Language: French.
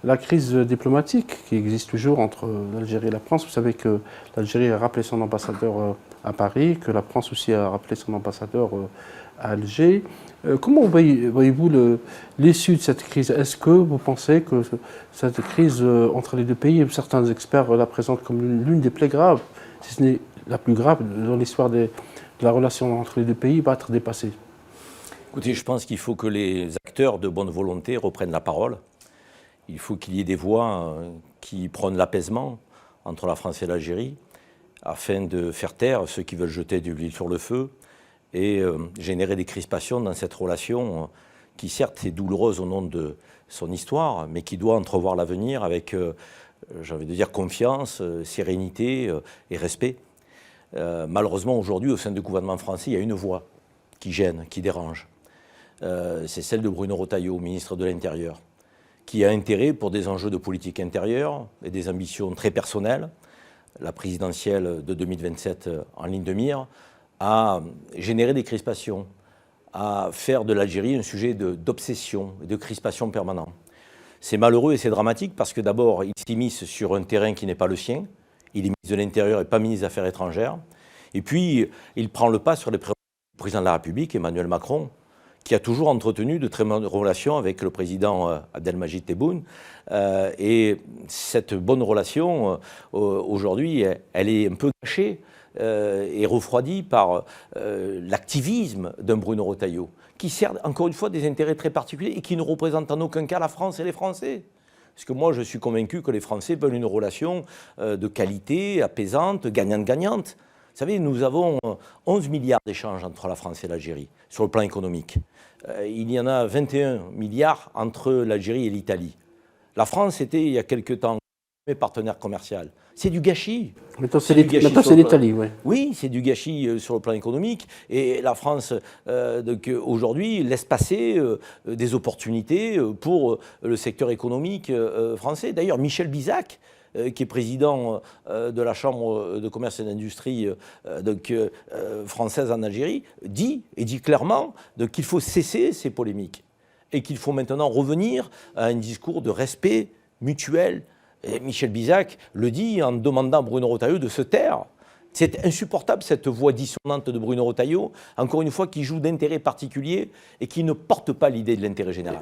la crise diplomatique qui existe toujours entre l'Algérie et la France. Vous savez que l'Algérie a rappelé son ambassadeur à Paris, que la France aussi a rappelé son ambassadeur à Alger. Comment voyez-vous l'issue de cette crise? Est-ce que vous pensez que cette crise entre les deux pays, certains experts la présentent comme l'une des plus graves, si ce n'est la plus grave dans l'histoire de la relation entre les deux pays, va être dépassée? Écoutez, je pense qu'il faut que les acteurs de bonne volonté reprennent la parole. Il faut qu'il y ait des voix qui prônent l'apaisement entre la France et l'Algérie, afin de faire taire ceux qui veulent jeter de l'huile sur le feu et générer des crispations dans cette relation qui certes est douloureuse au nom de son histoire, mais qui doit entrevoir l'avenir avec, j'ai envie de dire, confiance, sérénité et respect. Malheureusement, aujourd'hui, au sein du gouvernement français, il y a une voix qui gêne, qui dérange. C'est celle de Bruno Retailleau, ministre de l'Intérieur, qui a intérêt, pour des enjeux de politique intérieure et des ambitions très personnelles, la présidentielle de 2027 en ligne de mire, à générer des crispations, à faire de l'Algérie un sujet d'obsession et de crispation permanent. C'est malheureux et c'est dramatique parce que d'abord, il s'immisce sur un terrain qui n'est pas le sien, il est ministre de l'Intérieur et pas ministre des Affaires étrangères, et puis il prend le pas sur les prérogatives du président de la République, Emmanuel Macron, qui a toujours entretenu de très bonnes relations avec le président Abdelmadjid Tebboune. Et cette bonne relation, aujourd'hui, elle est un peu gâchée et refroidie par l'activisme d'un Bruno Retailleau, qui sert encore une fois des intérêts très particuliers et qui ne représente en aucun cas la France et les Français. Parce que moi, je suis convaincu que les Français veulent une relation de qualité, apaisante, gagnante-gagnante. Vous savez, nous avons 11 milliards d'échanges entre la France et l'Algérie sur le plan économique. Il y en a 21 milliards entre l'Algérie et l'Italie. La France était, il y a quelque temps, mes partenaires commerciaux. C'est du gâchis. Maintenant, c'est l'Italie, oui. Oui, c'est du gâchis sur le plan économique. Et la France, aujourd'hui, laisse passer des opportunités pour le secteur économique français. D'ailleurs, Michel Bizac, qui est président de la Chambre de commerce et d'industrie française en Algérie, dit clairement qu'il faut cesser ces polémiques et qu'il faut maintenant revenir à un discours de respect mutuel. Et Michel Bizac le dit en demandant à Bruno Retailleau de se taire. C'est insupportable cette voix dissonante de Bruno Retailleau, encore une fois, qui joue d'intérêts particuliers et qui ne porte pas l'idée de l'intérêt général.